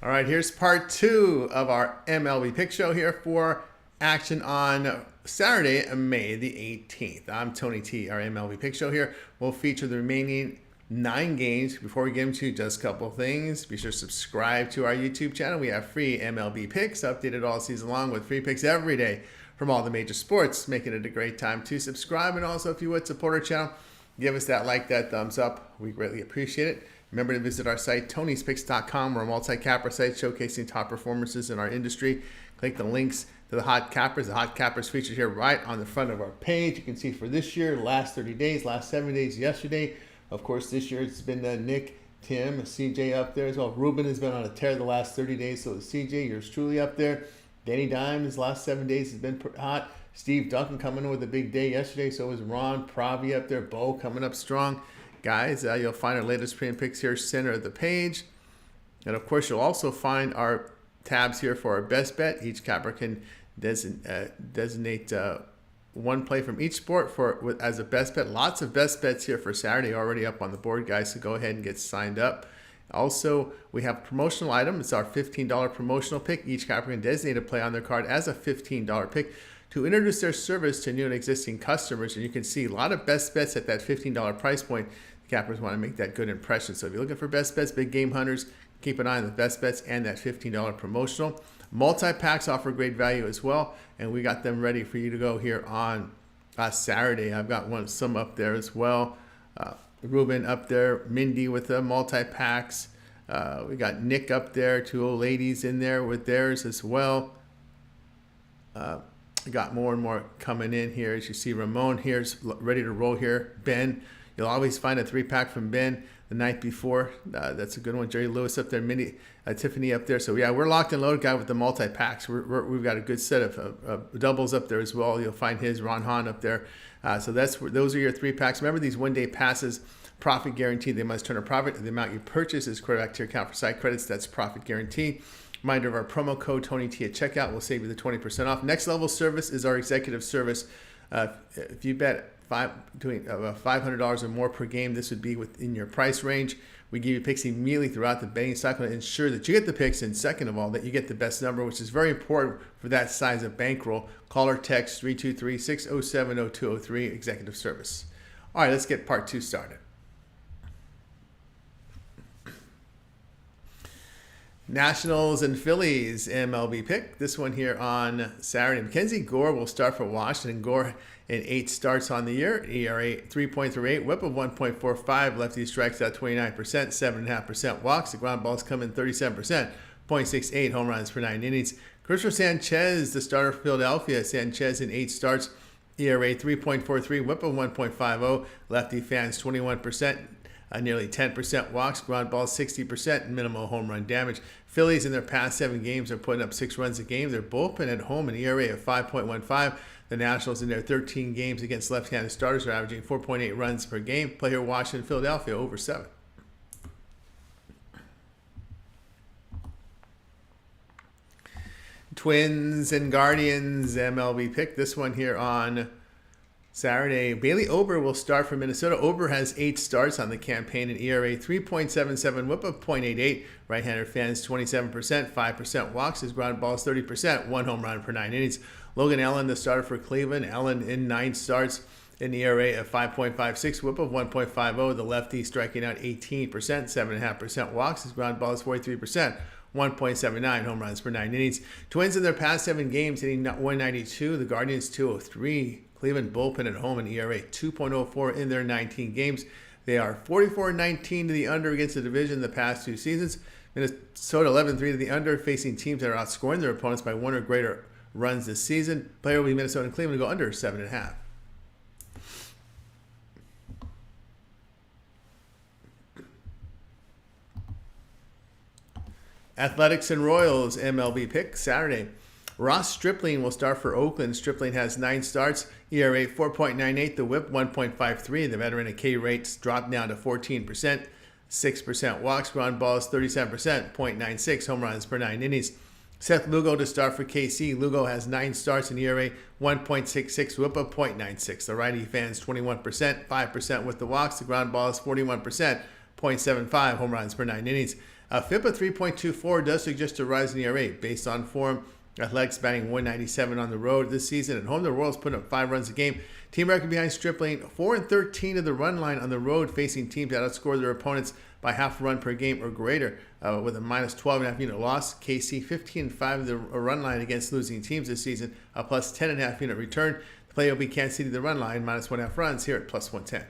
All right, here's part 2 of our MLB pick show here for action on Saturday, May the 18th. I'm Tony T. Our MLB pick show here will feature the remaining 9 games. Before we get into just a couple things, be sure to subscribe to our YouTube channel. We have free MLB picks updated all season long with free picks every day from all the major sports, making it a great time to subscribe. And also, if you would, support our channel, give us that like, that thumbs up. We greatly appreciate it. Remember to visit our site, tonyspicks.com. We're a multi-capper site showcasing top performances in our industry. Click the links to the hot cappers. The hot cappers featured here right on the front of our page. You can see for this year, last 30 days, last 7 days yesterday. Of course, this year it's been Nick, Tim, CJ up there as well. Ruben has been on a tear the last 30 days, so is CJ, yours truly up there. Danny Dimes, last 7 days has been hot. Steve Duncan coming in with a big day yesterday, so is Ron Pravi up there. Bo coming up strong. Guys, you'll find our latest premium picks here, center of the page. And of course, you'll also find our tabs here for our best bet. Each capper can designate one play from each sport as a best bet. Lots of best bets here for Saturday already up on the board, guys, so go ahead and get signed up. Also, we have a promotional item. It's our $15 promotional pick. Each capper can designate a play on their card as a $15 pick to introduce their service to new and existing customers. And you can see a lot of best bets at that $15 price point. Cappers want to make that good impression. So if you're looking for best bets, big game hunters, keep an eye on the best bets and that $15 promotional. Multi-packs offer great value as well, and we got them ready for you to go here on Saturday. I've got some up there as well. Ruben up there, Mindy with the multi-packs. We got Nick up there, 2 old ladies in there with theirs as well. We got more and more coming in here. As you see, Ramon here's ready to roll here. Ben, you'll always find a 3-pack from Ben the night before. That's a good one. Jerry Lewis up there, Mindy, Tiffany up there. So yeah, we're locked and loaded, guy, with the multi-packs. We've got a good set of doubles up there as well. You'll find his Ron Hahn up there. So those are your 3-packs. Remember, these one-day passes, profit guarantee. They must turn a profit. The amount you purchase is credited back to your account for site credits. That's profit guarantee. Reminder of our promo code TonyT at checkout will save you the 20% off. Next level service is our executive service. If you bet $500 or more per game, this would be within your price range. We give you picks immediately throughout the betting cycle to ensure that you get the picks, and second of all, that you get the best number, which is very important for that size of bankroll. Call or text 323-607-0203, executive service. All right, let's get part 2 started. Nationals and Phillies MLB pick. This one here on Saturday. Mackenzie Gore will start for Washington. Gore in 8 starts on the year. ERA 3.38, whip of 1.45. Lefty strikes out 29%, 7.5% walks. The ground balls come in 37%, 0.68 home runs per 9 innings. Christopher Sanchez, the starter for Philadelphia. Sanchez in 8 starts. ERA 3.43, whip of 1.50. Lefty fans 21%. Nearly 10% walks, ground balls 60%, minimal home run damage. Phillies in their past 7 games are putting up 6 runs a game. They're bullpen at home, an ERA of 5.15. The Nationals in their 13 games against left-handed starters are averaging 4.8 runs per game. Play here Washington, Philadelphia over 7. Twins and Guardians MLB pick. This one here on Saturday. Bailey Ober will start for Minnesota. Ober has 8 starts on the campaign, an ERA 3.77, whip of 0.88. Right-hander fans 27%, 5% walks. His ground balls 30%, 1 home run per 9 innings. Logan Allen, the starter for Cleveland. Allen in 9 starts, an ERA of 5.56, whip of 1.50. The lefty striking out 18%, 7.5% walks. His ground balls 43%. 1.79 home runs per 9 innings. Twins in their past 7 games hitting 192. The Guardians 203. Cleveland bullpen at home, an ERA 2.04 in their 19 games. They are 44-19 to the under against the division the past 2 seasons. Minnesota 11-3 to the under, facing teams that are outscoring their opponents by 1 or greater runs this season. Player will be Minnesota and Cleveland to go under 7.5. Athletics and Royals MLB pick Saturday. Ross Stripling will start for Oakland. Stripling has 9 starts, ERA 4.98, the whip 1.53. The veteran at K rates dropped down to 14%, 6% walks, ground balls 37%, 0.96 home runs per 9 innings. Seth Lugo to start for KC. Lugo has 9 starts in ERA 1.66, whip of 0.96. The righty fans 21%, 5% with the walks. The ground balls 41%, 0.75 home runs per 9 innings. A FIP of 3.24 does suggest a rise in ERA based on form. Athletics batting 197 on the road this season. At home, the Royals put up 5 runs a game. Team record behind Stripling, 4-13 of the run line on the road, facing teams that outscore their opponents by half a run per game or greater, with a minus 12.5 unit loss. KC 15-5 of the run line against losing teams this season, a plus 10.5 unit return. The play will be Kansas City the run line, minus 1.5 runs here at plus 110.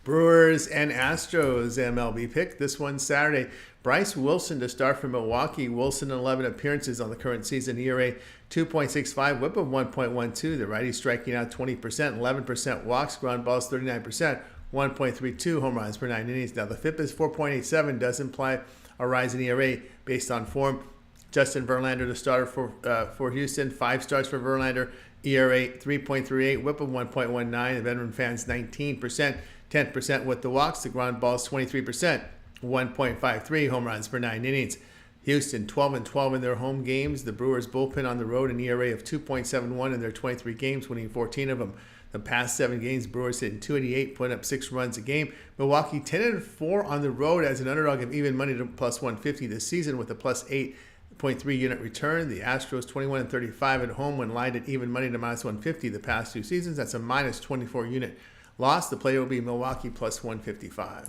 Brewers and Astros MLB pick. This one Saturday. Bryce Wilson to start for Milwaukee. Wilson 11 appearances on the current season. ERA 2.65, whip of 1.12. The righty striking out 20%, 11% walks, ground balls 39%, 1.32 home runs per 9 innings. Now the FIP is 4.87, does imply a rise in ERA based on form. Justin Verlander the starter for Houston. 5 starts for Verlander. ERA 3.38, whip of 1.19. The veteran fans 19%. 10% with the walks. The ground balls 23%, 1.53 home runs per 9 innings. Houston 12-12 in their home games. The Brewers bullpen on the road, an ERA of 2.71 in their 23 games, winning 14 of them. The past 7 games, Brewers hitting 288, putting up 6 runs a game. Milwaukee 10-4 on the road as an underdog of even money to plus 150 this season with a plus 8.3 unit return. The Astros 21-35 at home when lined at even money to minus 150 the past 2 seasons. That's a minus 24 unit loss. The play will be Milwaukee plus 155.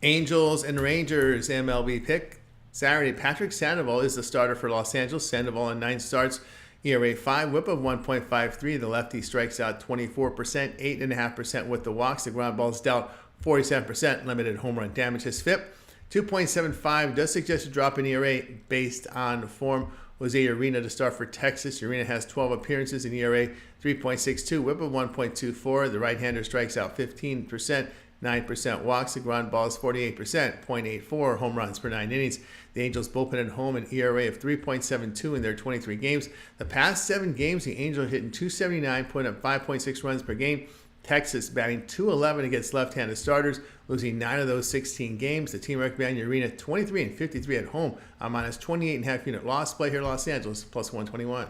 Angels and Rangers MLB pick. Saturday, Patrick Sandoval is the starter for Los Angeles. Sandoval in 9 starts, ERA 5, whip of 1.53. The lefty strikes out 24%, 8.5% with the walks. The ground balls dealt 47%, limited home run damage. His FIP 2.75 does suggest a drop in ERA based on form. Jose Urena to start for Texas. Urena has 12 appearances in ERA 3.62, whip of 1.24. The right-hander strikes out 15%, 9% walks. The ground balls 48%, 0.84 home runs per 9 innings. The Angels bullpen at home, an ERA of 3.72 in their 23 games. The past 7 games, the Angels are hitting 279, putting up 5.6 runs per game. Texas batting 211 against left-handed starters, losing 9 of those 16 games. The team record behind Urena 23-53 at home, a minus 28.5 unit loss. Play here, Los Angeles plus 121.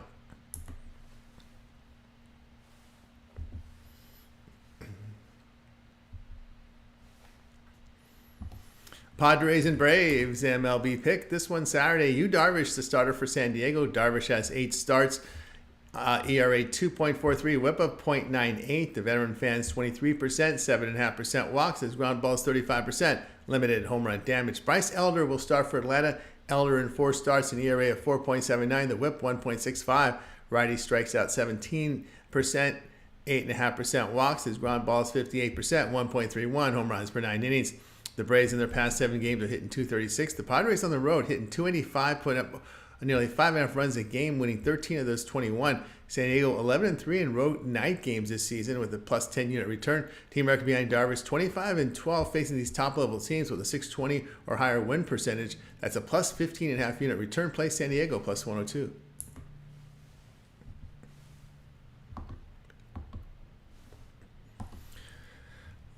Padres and Braves MLB pick. This one Saturday. Yu Darvish, the starter for San Diego. Darvish has 8 starts. ERA 2.43, whip of 0.98. The veteran fans 23%, 7.5% walks. His ground balls 35%, limited home run damage. Bryce Elder will start for Atlanta. Elder in 4 starts, an ERA of 4.79. The whip 1.65. Righty strikes out 17%, 8.5% walks. His ground balls 58%, 1.31 home runs per 9 innings. The Braves in their past 7 games are hitting 236. The Padres on the road hitting 285, putting up nearly 5.5 runs a game, winning 13 of those 21. San Diego 11-3 in road night games this season with a plus 10 unit return. Team record behind Darvish 25-12 facing these top level teams with a 620 or higher win percentage. That's a plus 15.5 unit return. Play San Diego plus 102.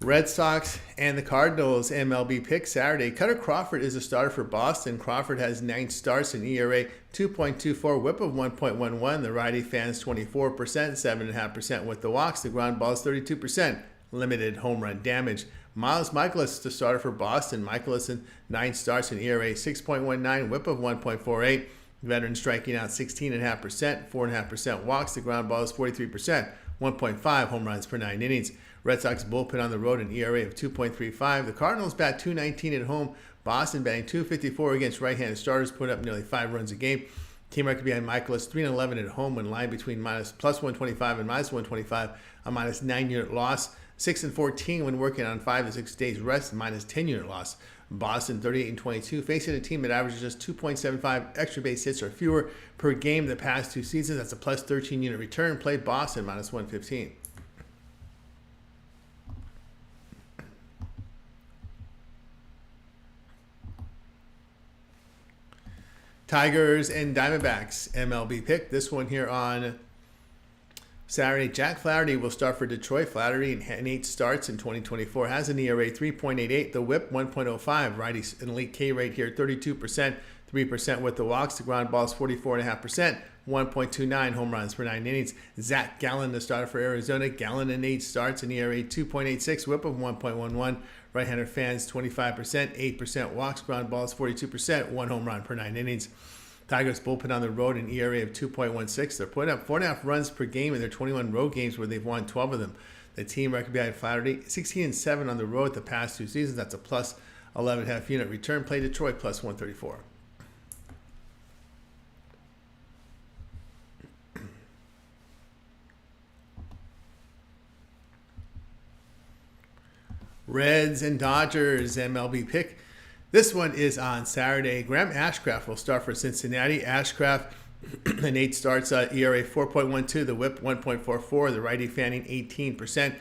Red Sox and the Cardinals MLB pick Saturday. Cutter Crawford is a starter for Boston. Crawford has 9 starts in ERA 2.24, whip of 1.11. The righty fans 24%, 7.5% with the walks. The ground balls 32%, limited home run damage. Miles Michaelis is the starter for Boston. Michaelis in 9 starts in ERA 6.19, whip of 1.48. Veteran striking out 16.5%, 4.5% walks. The ground balls 43%, 1.5 home runs per 9 innings. Red Sox bullpen on the road, an ERA of 2.35. The Cardinals bat 219 at home. Boston batting 254 against right-handed starters, putting up nearly 5 runs a game. Team record behind Michaelis 3-11 at home when lined between plus 125 and minus 125, a minus 9 unit loss. 6-14 when working on 5 to 6 days rest, minus 10 unit loss. Boston 38-22, facing a team that averages just 2.75 extra base hits or fewer per game the past 2 seasons. That's a plus 13 unit return. Play Boston minus 115. Tigers and Diamondbacks MLB pick. This one here on Saturday, Jack Flaherty will start for Detroit. Flaherty in 8 starts in 2024 has an ERA 3.88, the whip 1.05. Righty's an elite K rate here, 32%, 3% with the walks. The ground ball is 44.5%, 1.29 home runs per 9 innings. Zach Gallen, the starter for Arizona. Gallen in 8 starts, an ERA 2.86, whip of 1.11. Right-hander fans 25%, 8% walks. Ground balls 42%, 1 home run per 9 innings. Tigers bullpen on the road, an ERA of 2.16. They're putting up 4.5 runs per game in their 21 road games where they've won 12 of them. The team record behind Flaherty, 16-7 on the road the past 2 seasons. That's a plus 11.5 unit return. Play Detroit plus 134. Reds and Dodgers MLB pick. This one is on Saturday. Graham Ashcraft will start for Cincinnati. Ashcraft in 8 starts, ERA 4.12, the whip 1.44, the righty fanning 18%,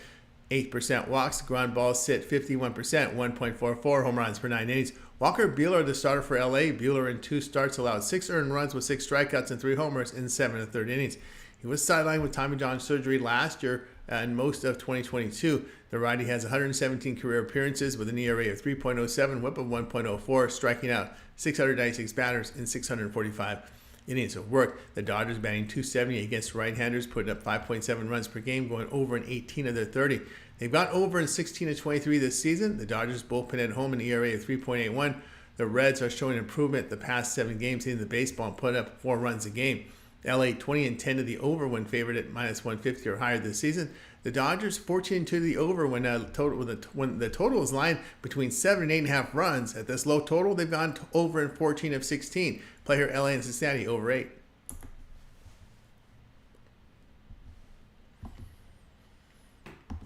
8% walks. Ground balls sit 51%, 1.44 home runs per 9 innings. Walker Buehler, the starter for LA. Buehler in 2 starts allowed 6 earned runs with 6 strikeouts and 3 homers in 7 1/3 innings. He was sidelined with Tommy John surgery last year and most of 2022. The righty has 117 career appearances with an ERA of 3.07, whip of 1.04, striking out 696 batters in 645 innings of work. The Dodgers batting .270 against right-handers, putting up 5.7 runs per game, going over in 18 of their 30. They've gone over in 16 of 23 this season. The Dodgers bullpen at home an ERA of 3.81. The Reds are showing improvement the past 7 games in the baseball and putting up 4 runs a game. LA 20-10 to the over when favored at minus 150 or higher this season. The Dodgers 14-2 to the over when the total is lined between 7 and 8.5 runs. At this low total, they've gone over in 14 of 16. Play here LA and Cincinnati over 8.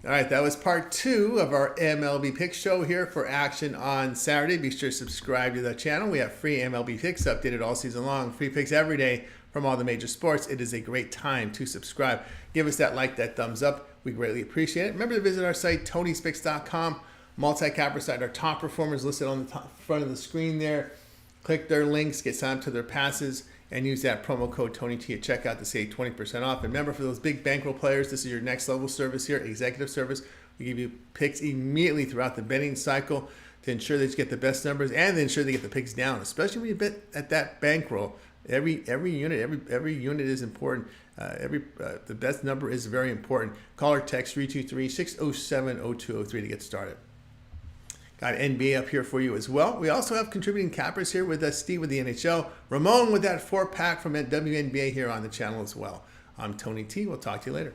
All right, that was part 2 of our MLB Picks show here for action on Saturday. Be sure to subscribe to the channel. We have free MLB Picks updated all season long. Free picks every day from all the major sports. It is a great time to subscribe. Give us that like, that thumbs up. We greatly appreciate it. Remember to visit our site, TonySpicks.com. Multi-capper site, our top performers listed on the front of the screen there. Click their links, get signed up to their passes, and use that promo code TonyT at checkout to save 20% off. And remember, for those big bankroll players, this is your next level service here, executive service. We give you picks immediately throughout the betting cycle to ensure that you get the best numbers and to ensure they get the picks down, especially when you bet at that bankroll. Every unit is important. The best number is very important. Call or text 323-607-0203 to get started. Got NBA up here for you as well. We also have contributing cappers here with Steve with the NHL. Ramon with that 4-pack from WNBA here on the channel as well. I'm Tony T. We'll talk to you later.